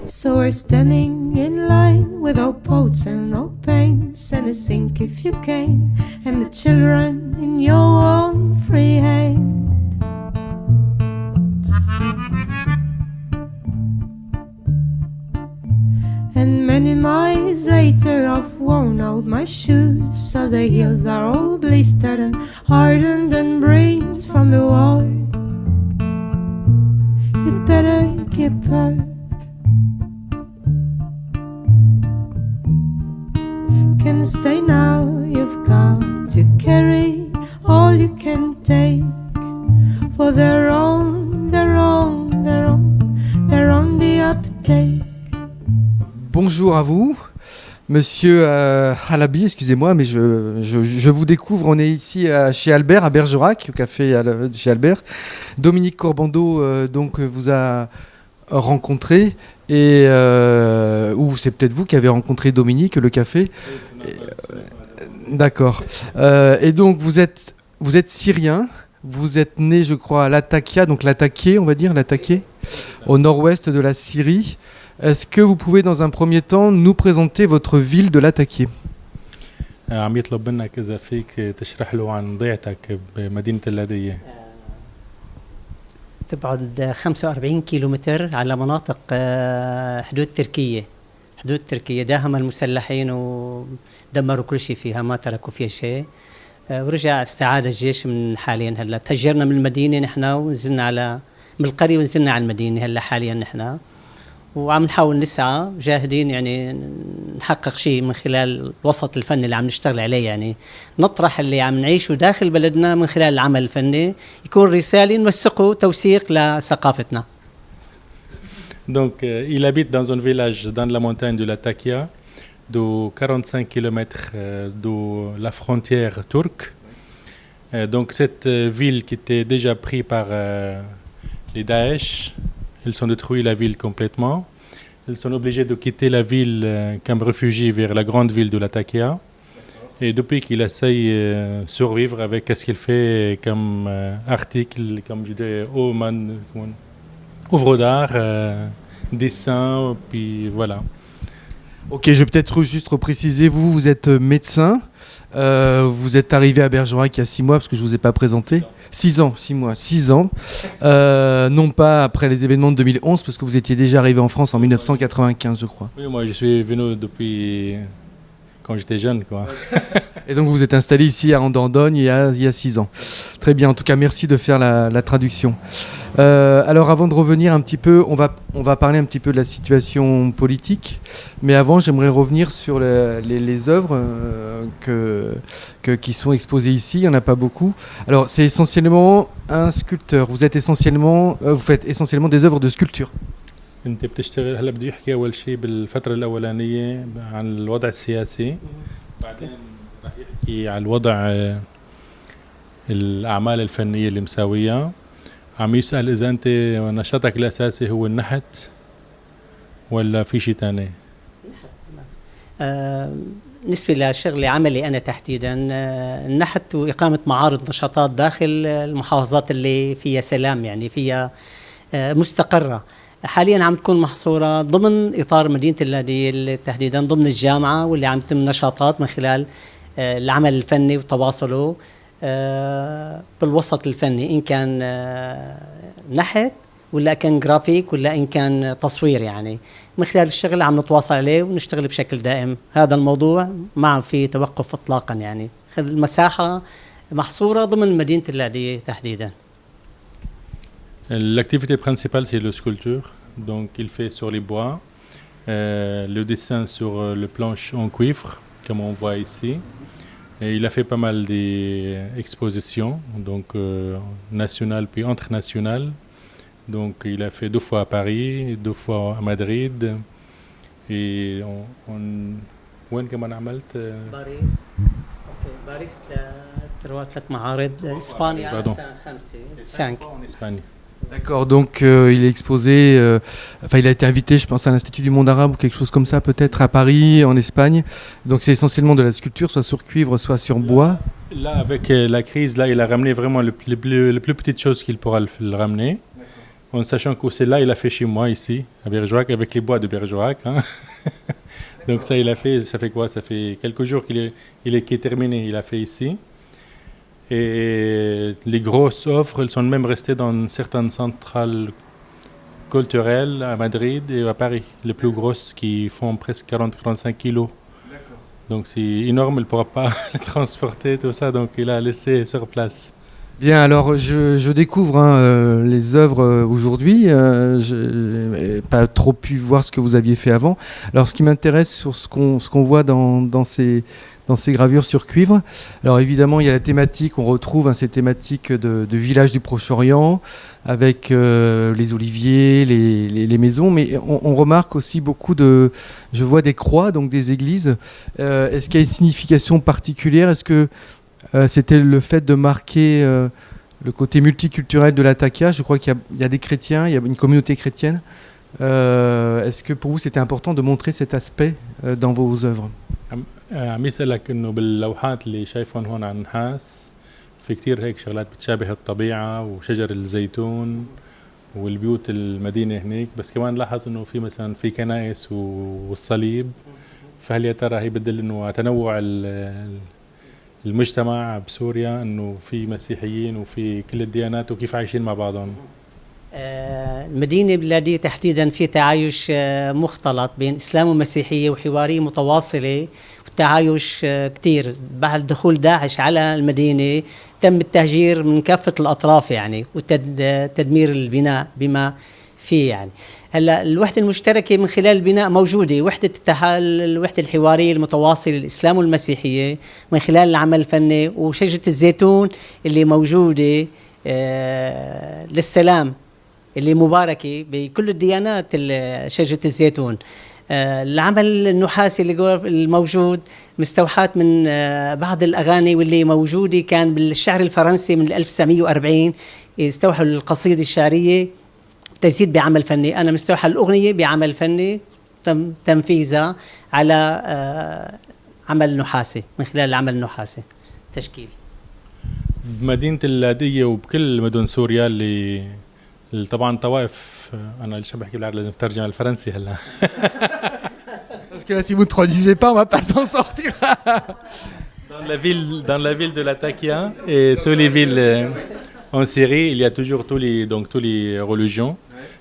So we're standing in line without boats and no pains, and a sink if you can, and the children in your own free hand. And many miles later I've worn out my shoes, so the heels are all blistered and hardened and bruised from the war. You'd better keep up. Can stay now, you've got to carry all you can take, for they're on the uptake. Bonjour à vous, monsieur Halabi, excusez-moi, mais je vous découvre. On est ici chez Albert, à Bergerac, au café chez Albert. Dominique Corbando donc vous a rencontré, et ou c'est peut-être vous qui avez rencontré Dominique, le café. D'accord. Et donc vous êtes syrien. Vous êtes né, je crois, à Latakia, donc Latakia, on va dire, Latakia, au nord-ouest de la Syrie. Est-ce que vous pouvez, dans un premier temps, nous présenter votre ville de Latakia? عم يطلب منك إذا فيك تشرح له عن ضيعتك بمدينة اللادية. تبعد 45 كيلومتر على مناطق حدود تركيا. حدود تركيا داهم المسلحين ودمروا كل شيء فيها، ما تركوا فيها شيء. ورجع استعاد الجيش من حاليا. هلا تهجرنا من المدينة نحن ونزلنا من القرية ونزلنا على المدينة هلا حاليا نحن. وعم نحاول نسعى جاهدين يعني نحقق شيء من خلال الوسط الفني اللي عم نشتغل عليه، يعني نطرح اللي عم نعيشه داخل بلدنا من خلال العمل الفني، يكون رسالة نوثقه توثيق لثقافتنا. Donc il habite dans un village dans la montagne de Latakia, de 45 km de la frontière turque. Donc cette ville qui était déjà prise par les Daesh, ils ont détruit la ville complètement. Ils sont obligés de quitter la ville comme réfugiés vers la grande ville de Latakia. Et depuis qu'il essaye de survivre avec ce qu'il fait comme article, comme je dis, œuvre d'art, dessin, puis voilà. Ok, je vais peut-être juste repréciser, vous êtes médecin, vous êtes arrivé à Bergerac il y a 6 mois, parce que je ne vous ai pas présenté. 6 ans, non pas après les événements de 2011, parce que vous étiez déjà arrivé en France en 1995, je crois. Oui, moi je suis venu depuis quand j'étais jeune, quoi. Et donc vous vous êtes installé ici à Andordogne il y a 6 ans. Très bien, en tout cas merci de faire la traduction. Alors avant de revenir un petit peu, on va parler un petit peu de la situation politique, mais avant j'aimerais revenir sur les œuvres qui sont exposées ici. Il n'y en a pas beaucoup. Alors c'est essentiellement un sculpteur, vous faites essentiellement des œuvres de sculpture. انت بتشتغل هلا بدي احكي اول شيء بالفتره الاولانيه عن الوضع السياسي، بعدين رح يحكي على الوضع الاعمال الفنيه اللي مساويها. عم يسال اذا انت نشاطك الاساسي هو النحت ولا في شيء ثاني؟ بالنسبه لشغلي عملي انا تحديدا النحت واقامه معارض نشاطات داخل المحافظات اللي فيها سلام، يعني فيها مستقره. حاليا عم تكون محصورة ضمن إطار مدينة اللادية تحديدا ضمن الجامعة، واللي عم تتم نشاطات من خلال العمل الفني وتواصله بالوسط الفني، إن كان نحت ولا كان جرافيك ولا إن كان تصوير. يعني من خلال الشغل عم نتواصل عليه ونشتغل بشكل دائم. هذا الموضوع ما في توقف إطلاقا، يعني المساحة محصورة ضمن مدينة اللادية تحديدا. L'activité principale, c'est la sculpture. Donc, il fait sur les bois, le dessin sur le planche en cuivre, comme on voit ici. Et il a fait pas mal d'expositions, donc nationales puis internationales. Donc, il a fait 2 fois à Paris, 2 fois à Madrid. Et وين كمان عملت؟ باريس 3 معارض، إسبانيا 5. En Espagne. D'accord, donc il est exposé, il a été invité, je pense, à l'Institut du monde arabe ou quelque chose comme ça, peut-être à Paris, en Espagne. Donc c'est essentiellement de la sculpture, soit sur cuivre, soit sur bois. Là, avec la crise, là, il a ramené vraiment les plus petites choses qu'il pourra le ramener. en sachant que celle-là, il a fait chez moi ici, à Bergerac, avec les bois de Bergerac. Hein. Donc ça, il a fait, ça fait quoi? Ça fait quelques jours qu'il est terminé, il a fait ici. Et les grosses offres, elles sont même restées dans certaines centrales culturelles à Madrid et à Paris, les plus grosses qui font presque 40-45 kilos. Donc c'est énorme, il ne pourra pas les transporter, tout ça, donc il a laissé sur place. Bien, alors je découvre les œuvres aujourd'hui. Je n'ai pas trop pu voir ce que vous aviez fait avant. Alors ce qui m'intéresse sur ce qu'on voit dans ces gravures sur cuivre, alors évidemment il y a la thématique, on retrouve ces thématiques de village du Proche-Orient avec les oliviers, les maisons, mais on remarque aussi beaucoup je vois des croix, donc des églises. Est-ce qu'il y a une signification particulière? Est-ce que c'était le fait de marquer le côté multiculturel de Latakia? Je crois qu'il y a des chrétiens, il y a une communauté chrétienne. Est-ce que pour vous c'était important de montrer cet aspect dans vos œuvres؟ عم يسألك إنه باللوحات اللي شايفهم هون عن نحاس في كتير هيك شغلات بتشابه الطبيعة وشجر الزيتون والبيوت المدينة هناك، بس كمان لاحظ إنه في مثلا في كنائس والصليب، فهل يا ترى هي بدل إنه تنوع المجتمع بسوريا، إنه في مسيحيين وفي كل الديانات وكيف عايشين مع بعضهم؟ المدينة بلادية تحديدا في تعايش مختلط بين إسلام ومسيحية وحوارية متواصلة وتعايش كتير. بعد دخول داعش على المدينة تم التهجير من كافة الأطراف يعني وتدمير البناء بما فيه يعني. هلا الوحدة المشتركة من خلال البناء موجودة، وحدة الوحدة الحوارية المتواصلة الإسلام والمسيحية من خلال العمل الفني، وشجرة الزيتون اللي موجودة للسلام اللي مباركة بكل الديانات شجرة الزيتون. العمل النحاسي اللي الموجود مستوحاة من بعض الأغاني واللي موجودة كان بالشعر الفرنسي من 1940، استوحوا القصيدة الشعرية تزيد بعمل فني. أنا مستوحى الأغنية بعمل فني تم تنفيذها على عمل نحاسي من خلال العمل النحاسي تشكيل. بمدينة اللاذقية وبكل مدن سوريا اللي طبعا طوائف، أنا اللي بحكي بالعربي لازم ترجم الفرنسي هلا. Parce que là, si vous ne traduisez pas, on va pas s'en sortir. Dans la ville de Latakia et toutes les villes en Syrie, il y a toujours tous les religions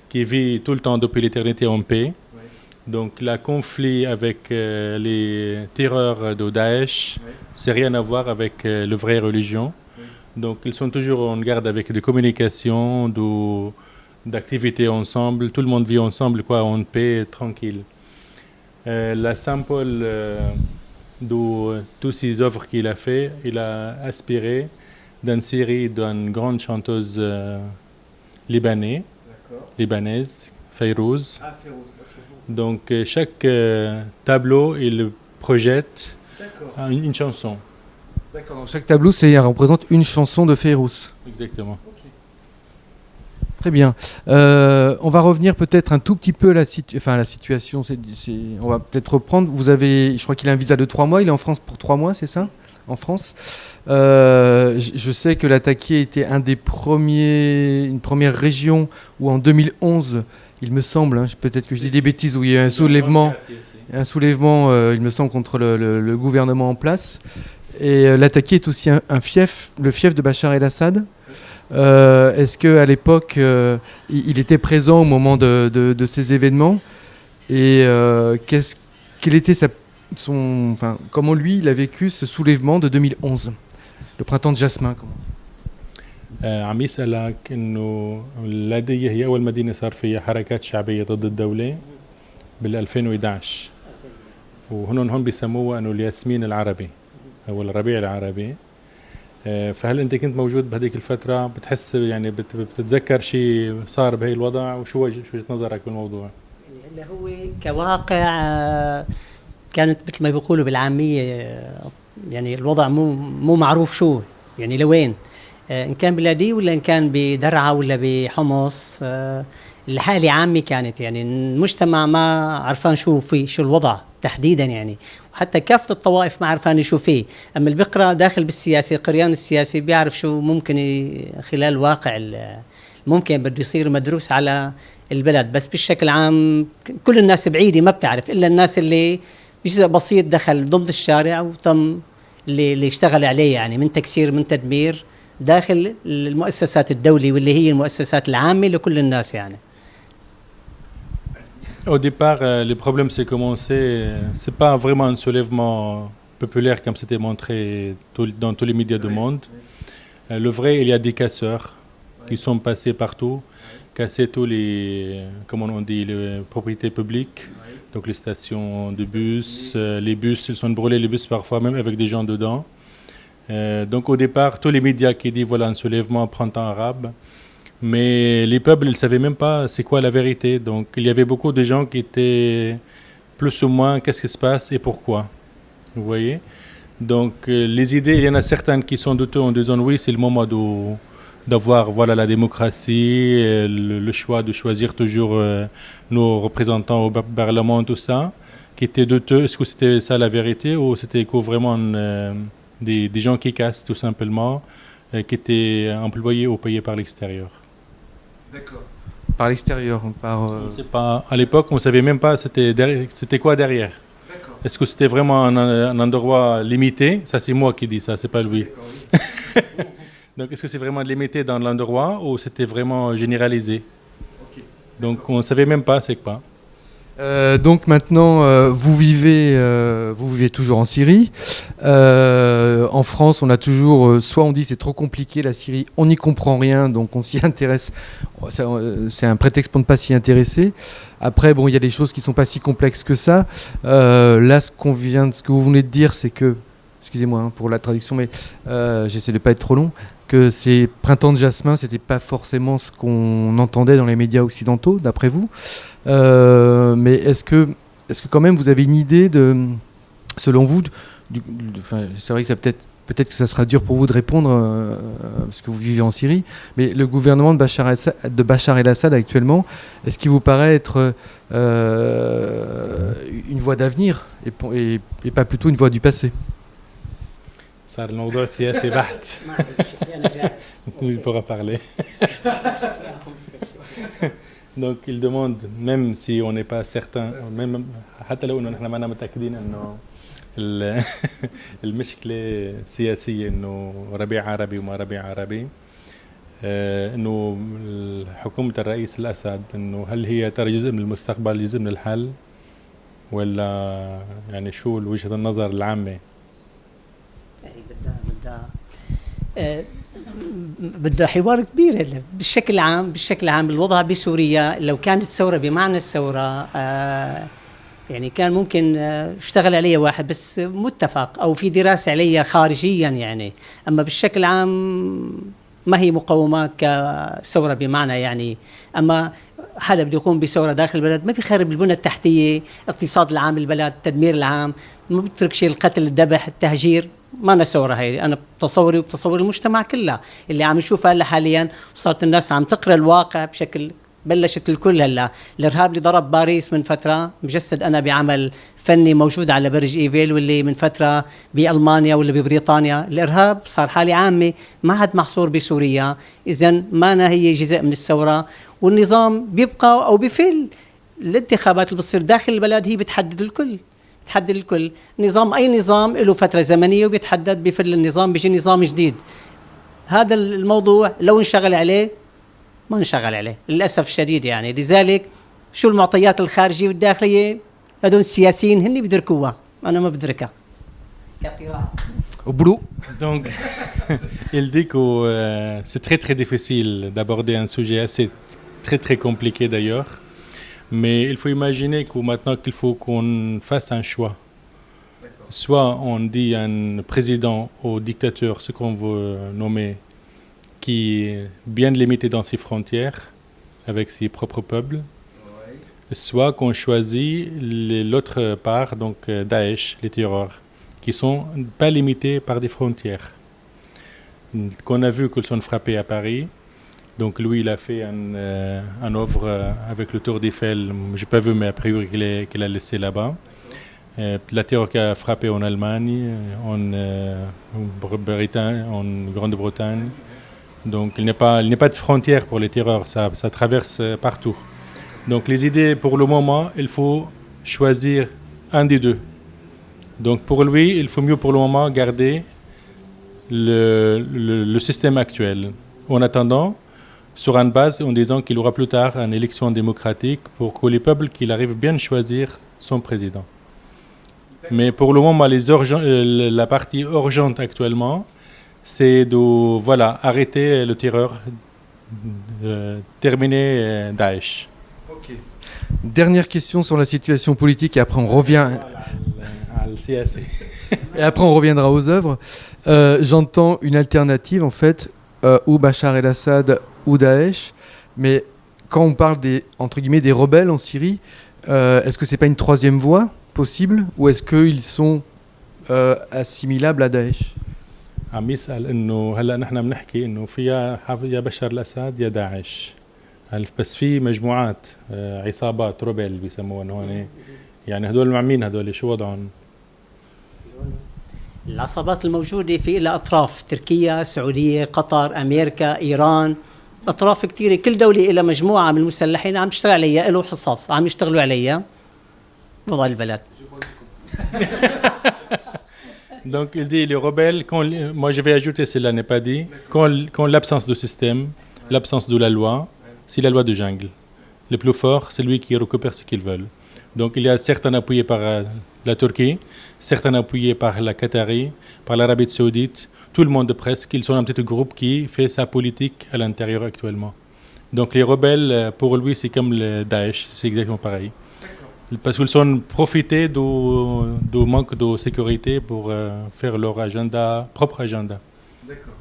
qui vivent tout le temps depuis l'éternité en paix. Donc le conflit avec les terreurs de Daesh, c'est rien à voir avec la vraie religion. Donc ils sont toujours en garde avec des communications, d'activités ensemble. Tout le monde vit ensemble, quoi, en paix, tranquille. La Saint-Paul, de toutes ces œuvres qu'il a fait, il a aspiré d'une série d'une grande chanteuse libanaise, Fayrouz. Ah, Fayrouz. Donc chaque tableau, il projette une chanson. D'accord, donc chaque tableau représente une chanson de Fayrouz. Exactement. Okay. Très bien. On va revenir peut-être un tout petit peu à la situation. On va peut-être reprendre. Je crois qu'il a un visa de 3 mois. Il est en France pour 3 mois, c'est ça? En France. Je sais que Latakia était une première région où en 2011, il me semble, peut-être que je dis des bêtises, où il y a eu un soulèvement, il me semble, contre le gouvernement en place. Et Latakia est aussi le fief de Bachar el-Assad. Est-ce qu'à l'époque, il était présent au moment de ces événements? Et quel était comment lui, il a vécu ce soulèvement de 2011, le printemps de Jasmin? عم يسألك إنه اللاذقية هي أول مدينة صار فيها حركات شعبية ضد الدولة بال 2011، وهون بيسموها إنه الياسمين العربي أو الربيع العربي. فهل أنت كنت موجود بهذيك الفترة؟ بتحس يعني بتتذكر شيء صار بهي الوضع، وشو وجهة نظرك بالموضوع؟ اللي هو كواقع كانت مثل ما بيقولوا بالعامية، يعني الوضع مو معروف شو يعني لوين، إن كان بلادي ولا إن كان بدرعا ولا بحمص. الحالة عامة كانت يعني المجتمع ما عرفان شو الوضع تحديدا يعني، وحتى كافة الطوائف ما عرفان شو فيه. أما اللي بيقرأ داخل بالسياسة، القريان السياسي بيعرف شو ممكن خلال واقع ممكن بده يصير مدروس على البلد. بس بالشكل عام كل الناس بعيدة ما بتعرف إلا الناس اللي بجزء بسيط دخل ضمن الشارع وتم اللي اشتغل عليه، يعني من تكسير من تدمير داخل المؤسسات الدولية واللي هي المؤسسات العامة لكل الناس يعني. Au départ, le problème s'est commencé, c'est pas vraiment un soulèvement populaire comme c'était montré dans tous les médias du monde. Le vrai, il y a des casseurs qui sont passés partout, casser tous les, comment on dit, les propriétés publiques, donc les stations de bus, les bus, ils sont brûlés les bus parfois même avec des gens dedans. Donc au départ, tous les médias qui disent voilà un soulèvement printemps arabe, mais les peuples ils ne savaient même pas c'est quoi la vérité. Donc il y avait beaucoup de gens qui étaient plus ou moins qu'est-ce qui se passe et pourquoi. Vous voyez. Donc les idées, il y en a certaines qui sont douteuses en disant oui c'est le moment d'avoir voilà la démocratie, le choix de choisir toujours nos représentants au Parlement, tout ça, qui étaient douteux. Est-ce que c'était ça la vérité ou c'était vraiment des gens qui cassent tout simplement, qui étaient employés ou payés par l'extérieur. D'accord. Par l'extérieur, par. On sait pas. À l'époque, on ne savait même pas c'était quoi derrière. D'accord. Est-ce que c'était vraiment un endroit limité? Ça, c'est moi qui dis ça, c'est pas lui. Donc, est-ce que c'est vraiment limité dans l'endroit ou c'était vraiment généralisé? Okay. Donc, on ne savait même pas c'est quoi. Donc maintenant, vous vivez toujours en Syrie. En France, on a toujours, soit on dit c'est trop compliqué la Syrie, on n'y comprend rien, donc on s'y intéresse. C'est un prétexte pour ne pas s'y intéresser. Après, bon, il y a des choses qui sont pas si complexes que ça. Là, ce que vous venez de dire, c'est que, excusez-moi pour la traduction, mais j'essaie de pas être trop long, que ces printemps de jasmin, c'était pas forcément ce qu'on entendait dans les médias occidentaux, d'après vous. Mais est-ce que quand même vous avez une idée de, selon vous, c'est vrai que ça peut-être que ça sera dur pour vous de répondre parce que vous vivez en Syrie, mais le gouvernement de Bachar el-Assad actuellement, est-ce qu'il vous paraît être une voie d'avenir et pas plutôt une voie du passé? صار الموضوع سياسي بحت. Il pourra parler. Donc il demande, même si on n'est pas certain, même حتى لو إنه نحن ما متأكدين إنه المشكلة سياسية إنه ربيع عربي وما ربيع عربي، إنه حكومة الرئيس الأسد إنه هل هي ترى جزء من المستقبل جزء من الحل ولا يعني شو وجهة النظر العامة؟ بدها حوار كبير. بالشكل عام الوضع بسوريا لو كانت ثورة بمعنى الثورة يعني كان ممكن اشتغل عليها واحد بس متفق أو في دراسة عليها خارجيا يعني. أما بالشكل عام ما هي مقومات كثورة بمعنى يعني. أما حدا بده يقوم بثورة داخل البلد ما بيخرب البنى التحتية، اقتصاد العام البلد، التدمير العام، ما بترك شيء، القتل، الذبح، التهجير، ما أنا ثورة هاي. أنا بتصوري وبتصور المجتمع كله اللي عم نشوفها هلا حاليا. صارت الناس عم تقرأ الواقع بشكل، بلشت الكل هلا. الإرهاب اللي ضرب باريس من فترة مجسد أنا بعمل فني موجود على برج إيفيل، واللي من فترة بألمانيا ولا ببريطانيا. الإرهاب صار حالة عامة ما عاد محصور بسوريا. إذن ما أنا هي جزء من الثورة، والنظام بيبقى أو بفل. الانتخابات اللي بتصير داخل البلد هي بتحدد الكل. نظام أي نظام له فترة زمنية وبيتحدد، بفل النظام بيجي نظام جديد. هذا الموضوع لو انشغل عليه ما انشغل عليه للأسف الشديد يعني. لذلك شو المعطيات الخارجية والداخلية هذول السياسيين هني بدركوها، أنا ما بدركها كقراءة. Au boulot. Donc, il dit que c'est très très difficile d'aborder un sujet assez très très compliqué d'ailleurs, mais il faut imaginer que maintenant qu'il faut qu'on fasse un choix. Soit on dit un président ou dictateur, ce qu'on veut nommer, qui est bien limité dans ses frontières, avec ses propres peuples, soit qu'on choisit l'autre part, donc Daesh, les terreurs, qui sont pas limités par des frontières. Qu'on a vu qu'ils sont frappés à Paris. Donc lui, il a fait un œuvre avec le Tour d'Eiffel. J'ai pas vu, mais a priori qu'il a laissé là-bas. La terreur qui a frappé en Allemagne, en Grande-Bretagne, Donc il n'est pas de frontière pour les terreurs, ça traverse partout. Donc les idées, pour le moment, il faut choisir un des deux. Donc pour lui, il faut mieux pour le moment garder le système actuel. En attendant, sur une base en disant qu'il aura plus tard une élection démocratique pour que les peuples qu'il arrive bien à choisir son président. Mais pour le moment, la partie urgente actuellement, c'est de arrêter le terreur, terminer Daesh. Ok. Dernière question sur la situation politique et après on revient. Et après on reviendra aux œuvres. J'entends une alternative en fait, ou Bachar el-Assad ou Daesh, mais quand on parle entre guillemets des rebelles en Syrie, est-ce que c'est pas une troisième voie possible ou est-ce qu'ils sont assimilables à Daesh? عم يسأل إنه هلا نحن بنحكي إنه فيها يا بشار الأسد يا داعش. بس في مجموعات عصابات روبيل بيسموها هون. يعني هدول مع مين هدول شو وضعهم؟ العصابات الموجودة في لها أطراف تركيا، السعودية، قطر، أمريكا، إيران، أطراف كثيرة. كل دولة لها مجموعة من المسلحين عم تشتغل عليها، له حصص عم يشتغلوا عليها. وضع البلد. Donc il dit les rebelles, moi je vais ajouter, cela n'est pas dit, quand l'absence de système, l'absence de la loi, c'est la loi de jungle. Le plus fort, c'est lui qui récupère ce qu'ils veulent. Donc il y a certains appuyés par la Turquie, certains appuyés par la Qatarie, par l'Arabie Saoudite, tout le monde presque, ils sont un petit groupe qui fait sa politique à l'intérieur actuellement. Donc les rebelles, pour lui, c'est comme le Daesh, c'est exactement pareil. Parce qu'ils sont profités du manque de sécurité pour faire leur propre agenda. D'accord.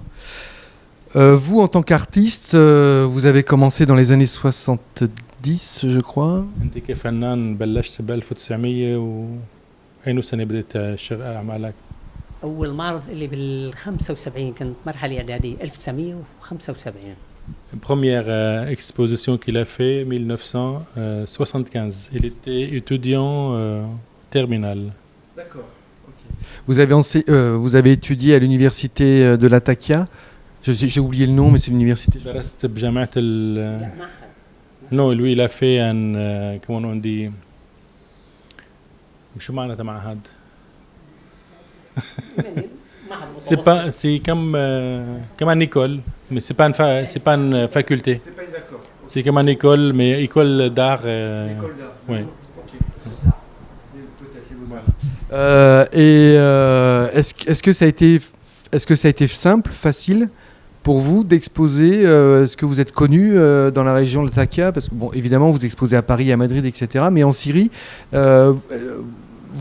Vous, en tant qu'artiste, vous avez commencé dans les années 70, je crois. أنت كفنان بلشت ب 1900 أي سنة بدأت أعمالك؟ أول معرض اللي بال 75 كنت مرحلة إعدادية 1975. Première exposition qu'il a fait 1975. Il était étudiant terminal. D'accord. Okay. Vous avez étudié à l'université de Latakia. J'ai oublié le nom, mais c'est l'université. درست بجامعة Non, lui il a fait un comment on dit شو معناتها معهد؟ c'est comme une école, mais c'est pas une faculté. C'est pas une d'accord. C'est comme une école, mais école d'art. École d'art. Oui. Est-ce que ça a été simple, facile pour vous d'exposer? Est-ce que vous êtes connu dans la région de Latakia? Parce que bon, évidemment, vous exposez à Paris, à Madrid, etc. Mais en Syrie,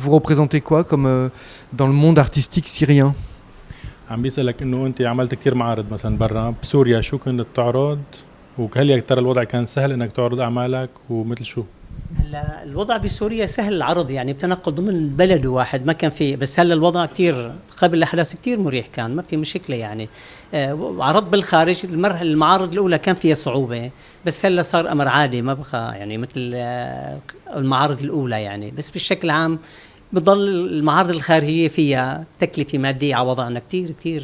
vous représentez quoi comme dans le monde artistique syrien? عم بيسألك إنه أنت عملت كتير معارض مثلا برا بسوريا، شو كنت تعرض؟ وهل يا ترى الوضع كان سهل إنك تعرض أعمالك ومثل شو؟ هلا الوضع بسوريا سهل العرض، يعني بتنقل ضمن بلد واحد ما كان فيه، بس هلا الوضع كتير قبل الأحداث كتير مريح، كان ما في مشكلة يعني. عرض بالخارج المعارض الأولى كان فيها صعوبة، بس هلا صار أمر عادي ما بقى يعني مثل المعارض الأولى يعني. بس بالشكل عام بضل المعارض الخارجية فيها تكلفة مادية على وضعنا كتير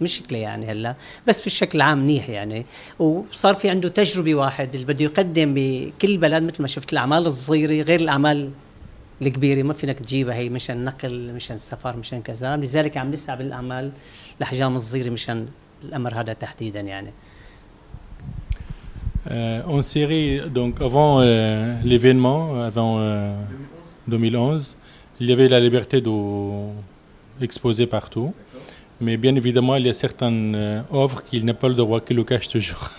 مشكلة يعني هلا، بس بالشكل عام منيح يعني. وصار في عنده تجربة واحد اللي بده يقدم بكل بلد، مثل ما شفت الأعمال الصغيرة غير الأعمال الكبيرة، ما فينك تجيبها هي مشان نقل مشان سفر مشان كذا، لذلك عم نسعى بالأعمال الأحجام الصغيرة مشان الأمر هذا تحديدا يعني. En Syrie, donc avant l'événement, avant 2011, il y avait la liberté d'exposer partout. Mais bien évidemment, il y a certaines œuvres qu'il n'a pas le droit, qu'il le cache toujours.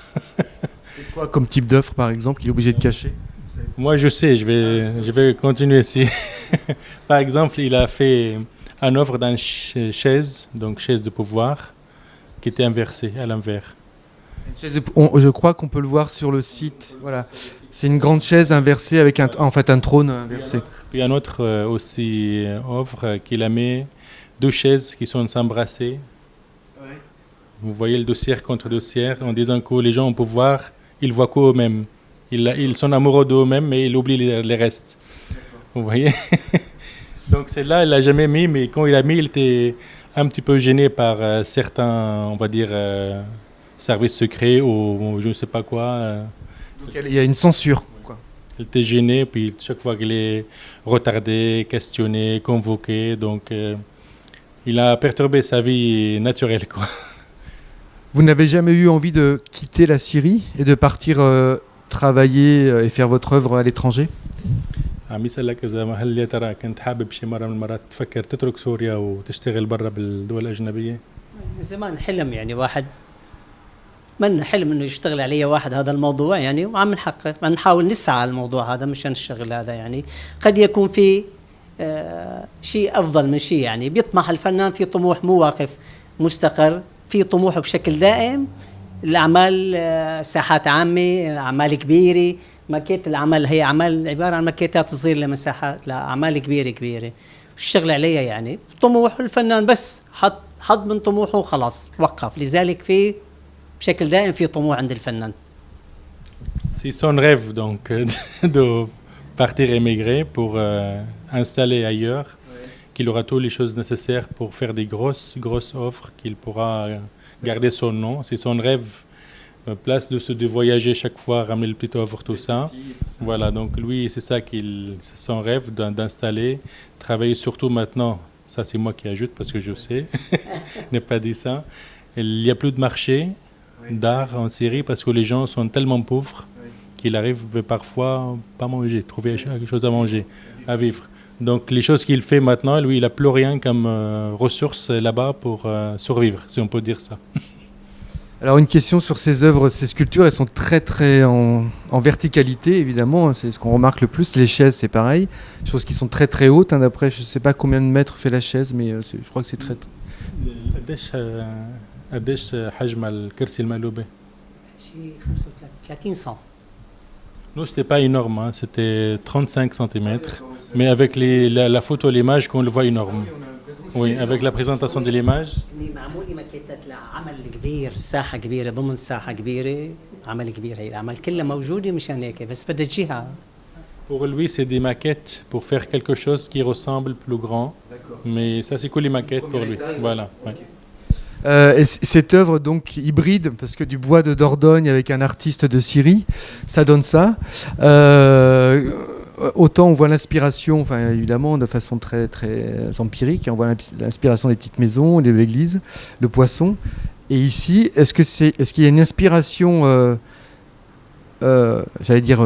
Et quoi comme type d'œuvre, par exemple, qu'il est obligé de cacher? Moi, je sais, je vais continuer ici. Par exemple, il a fait une œuvre d'une chaise, donc chaise de pouvoir, qui était inversée à l'envers. Je crois qu'on peut le voir sur le site. Voilà. C'est une grande chaise inversée avec un trône inversé. Puis un autre aussi œuvre qu'il a mis deux chaises qui sont s'embrasser. Ouais. Vous voyez le dossier contre dossier en disant que les gens au pouvoir, ils voient qu'eux-mêmes. Ils sont amoureux d'eux-mêmes, mais ils oublient les restes. Vous voyez. Donc celle-là, il l'a jamais mis, mais quand il a mis, il était un petit peu gêné par certains, on va dire, service secret ou je ne sais pas quoi. Donc il y a une censure, quoi. Elle était gênée, puis chaque fois qu'il est retardé, questionné, convoqué, donc il a perturbé sa vie naturelle, quoi. Vous n'avez jamais eu envie de quitter la Syrie et de partir travailler et faire votre œuvre à l'étranger? عم يسألك إذا هل يا ترى كنت حابب شي مرة من المرات تفكر تترك سوريا وتشتغل برا بالدول الأجنبية؟ من زمان حلم يعني واحد من حلم انه يشتغل علي واحد هذا الموضوع يعني وعم نحقق عم نحاول نسعى الموضوع هذا مشان الشغل هذا يعني قد يكون في شيء افضل من شيء يعني بيطمح الفنان في طموح مو واقف مستقر في طموحه بشكل دائم الاعمال ساحات عامه اعمال كبيره ماكيت العمل هي اعمال عباره عن ماكيتات صغيره لمساحات لاعمال كبيره الشغل عليها يعني طموح الفنان بس حط من طموحه وخلاص وقف لذلك في بشكل دائم في طموح عند الفنان. C'est son rêve donc de partir émigrer pour installer ailleurs, qu'il aura toutes les choses nécessaires pour faire des grosses offres, qu'il pourra garder son nom. C'est son rêve, place de voyager chaque fois, ramener le petit offre, tout ça. Voilà, donc lui, c'est ça c'est son rêve d'installer, travailler surtout maintenant. Ça, c'est moi qui ajoute parce que je sais, je n'ai pas dit ça. Il n'y a plus de marché d'art en Syrie parce que les gens sont tellement pauvres qu'il arrive parfois pas manger, trouver quelque chose à manger, à vivre. Donc les choses qu'il fait maintenant, lui, il n'a plus rien comme ressources là-bas pour survivre, si on peut dire ça. Alors une question sur ces œuvres, ces sculptures, elles sont très en verticalité évidemment, c'est ce qu'on remarque le plus. Les chaises c'est pareil, choses qui sont très hautes, hein, d'après je ne sais pas combien de mètres fait la chaise, mais je crois que c'est très... قديش حجم الكرسي المقلوبة؟ شيء 35 سم. Non, c'était pas énorme, hein, c'était 35 cm, mais avec la photo, l'image, qu'on le voit énorme. Oui, avec la présentation de l'image. معمولة ماكيتات لعمل كبير ساحة كبيرة ضمن ساحة كبيرة عمل كبير هي الأعمال كلها موجودة مشان هيك بس بدها جهة. Pour lui, c'est des maquettes pour faire quelque chose qui ressemble plus grand. Mais ça, c'est que les maquettes pour lui. Voilà. Ouais. Et cette œuvre donc hybride, parce que du bois de Dordogne avec un artiste de Syrie, ça donne ça. Autant on voit l'inspiration, enfin évidemment de façon très empirique, on voit l'inspiration des petites maisons, des églises, le poisson. Et ici, est-ce qu'il y a une inspiration, j'allais dire,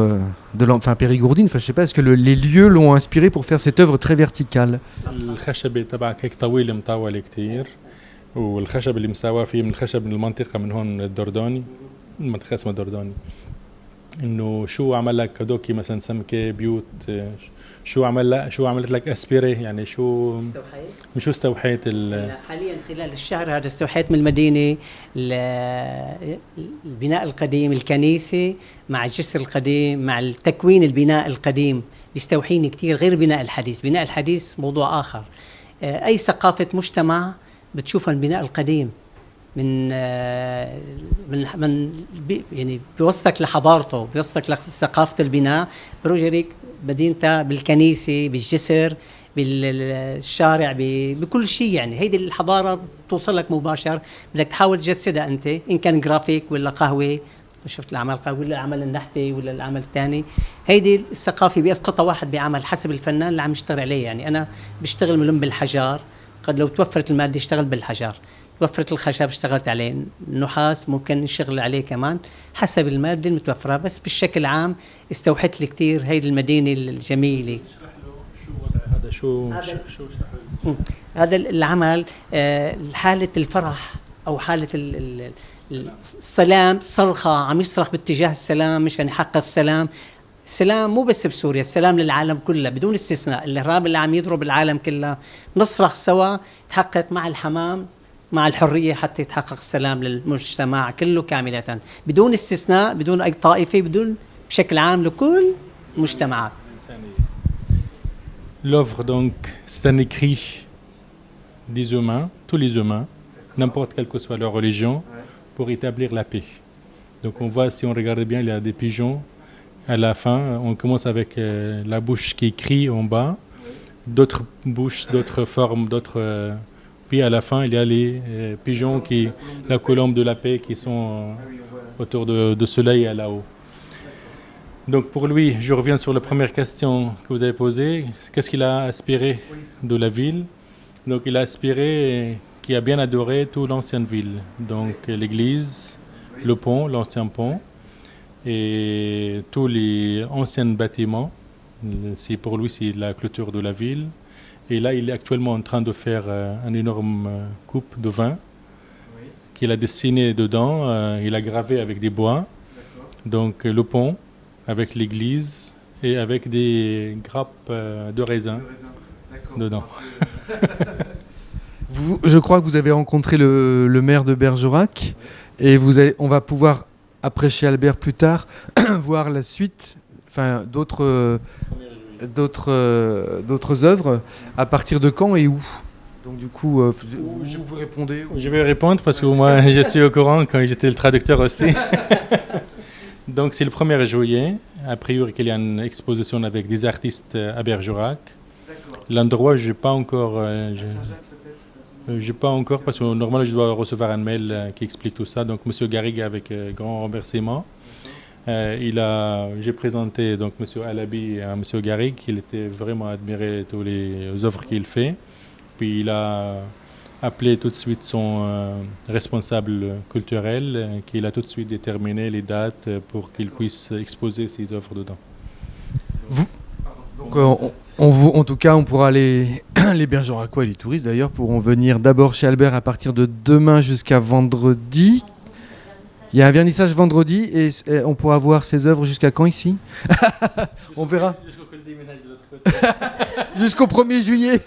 périgourdine, enfin je sais pas, est-ce que les lieux l'ont inspiré pour faire cette œuvre très verticale? الخشبة تبعك هيك طويل مطول كتير. والخشب اللي مساواه فيه من الخشب من المنطقة من هون الدرداني المنطقة اسمها الدرداني انه شو عمل لك هدوكي مثلا سمكة بيوت شو عملت لك اسبيري يعني شو استوحيت حاليا خلال الشهر هذا استوحيت من المدينة البناء القديم الكنيسة مع الجسر القديم مع التكوين البناء القديم بيستوحيني كتير غير بناء الحديث موضوع آخر أي ثقافة مجتمع بتشوف البناء القديم من يعني بيوصلك لحضارته بيوصلك لثقافة البناء بروجريك مدينته بالكنيسة بالجسر بالشارع بكل شيء يعني هيدي الحضارة بتوصلك مباشر بدك تحاول تجسدها أنت إن كان جرافيك ولا قهوة شفت الأعمال قهوة ولا العمل النحتي ولا العمل الثاني هيدي الثقافة بيسقطها واحد بعمل حسب الفنان اللي عم يشتغل عليه يعني أنا بشتغل ملم بالحجار قد لو توفرت المادة اشتغل بالحجر توفرت الخشب اشتغلت عليه النحاس ممكن نشتغل عليه كمان حسب المادة المتوفرة بس بالشكل عام استوحت لي كتير هيدي المدينة الجميلة هذا العمل حالة الفرح أو حالة السلام صرخة عم يصرخ باتجاه السلام مشان يحقق السلام مو بس بسوريا السلام للعالم كله بدون استثناء الإرهاب اللي عم يضرب العالم كله نصرخ سوا تحقق مع الحمام مع الحرية حتى يتحقق السلام للمجتمع كله كاملة بدون استثناء بدون أي طائفة بدون بشكل عام لكل المجتمعات. L'œuvre donc c'est un écrit des humains, tous les humains, n'importe quelle que soit leur religion, pour établir la paix. Donc on voit si on regarde bien il y a des pigeons. À la fin, on commence avec la bouche qui crie en bas, d'autres bouches, d'autres formes, d'autres Puis à la fin, il y a les pigeons, la colombe de la paix qui sont autour de soleil à là-haut. Donc pour lui, je reviens sur la première question que vous avez posée. Qu'est-ce qu'il a aspiré de la ville? Donc il a aspiré, qui a bien adoré toute l'ancienne ville. Donc l'église, le pont, l'ancien pont, et tous les anciens bâtiments. Pour lui, c'est la clôture de la ville. Et là, il est actuellement en train de faire une énorme coupe de vin qu'il a dessiné dedans. Il a gravé avec des bois. Donc le pont avec l'église et avec des grappes de raisin dedans. Je crois que vous avez rencontré le maire de Bergerac et on va pouvoir, après chez Albert plus tard, voir la suite, enfin d'autres œuvres. À partir de quand et où? Donc du coup, vous répondez. Je vais répondre parce que moi, je suis au courant quand j'étais le traducteur aussi. Donc c'est le 1er juillet. A priori, qu'il y a une exposition avec des artistes à Bergerac. L'endroit, je n'ai pas encore. J'ai pas encore parce que normalement je dois recevoir un mail qui explique tout ça. Donc Monsieur Garrigue avec grand remerciement. J'ai présenté donc Monsieur Alabi à Monsieur Garrigue, il était vraiment admiré toutes les œuvres qu'il fait. Puis il a appelé tout de suite son responsable culturel, qui a tout de suite déterminé les dates pour qu'il puisse exposer ses œuvres dedans. Donc, en tout cas, on pourra les Bergeracois et les touristes d'ailleurs pourront venir d'abord chez Albert à partir de demain jusqu'à vendredi. Il y a un vernissage vendredi et on pourra voir ses œuvres jusqu'à quand ici? On verra. Jusqu'au 1er juillet.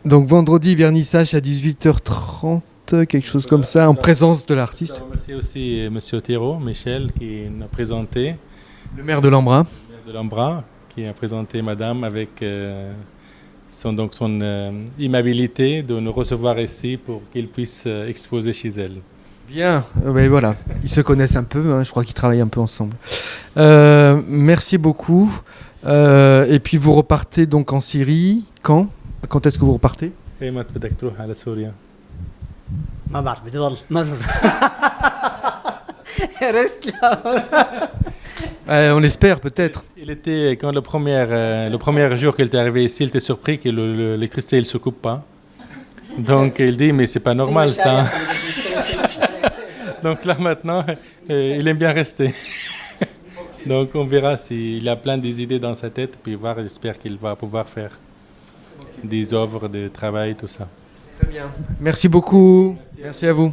Donc vendredi, vernissage à 18h30. Quelque chose comme ça, en présence de l'artiste. Je remercie aussi M. Thiraud, Michel, qui nous a présenté. Le maire de Lambras. Le maire de Lambras, qui a présenté Madame avec son aimabilité de nous recevoir ici pour qu'il puisse exposer chez elle. Bien, ben voilà, ils se connaissent un peu, hein, je crois qu'ils travaillent un peu ensemble. Merci beaucoup. Et puis vous repartez donc en Syrie, quand est-ce que vous repartez? ما بعرف بدي ضل مرة رست On l'espère peut-être. Il était, quand le premier jour qu'il était arrivé ici, il était surpris que l'électricité ne se coupe pas. Donc il dit, mais c'est pas normal ça. Donc là maintenant, il aime bien rester. Donc on verra s'il a plein d'idées dans sa tête, puis j'espère qu'il va pouvoir faire des œuvres de travail, tout ça. Très bien. Merci beaucoup. Merci à vous.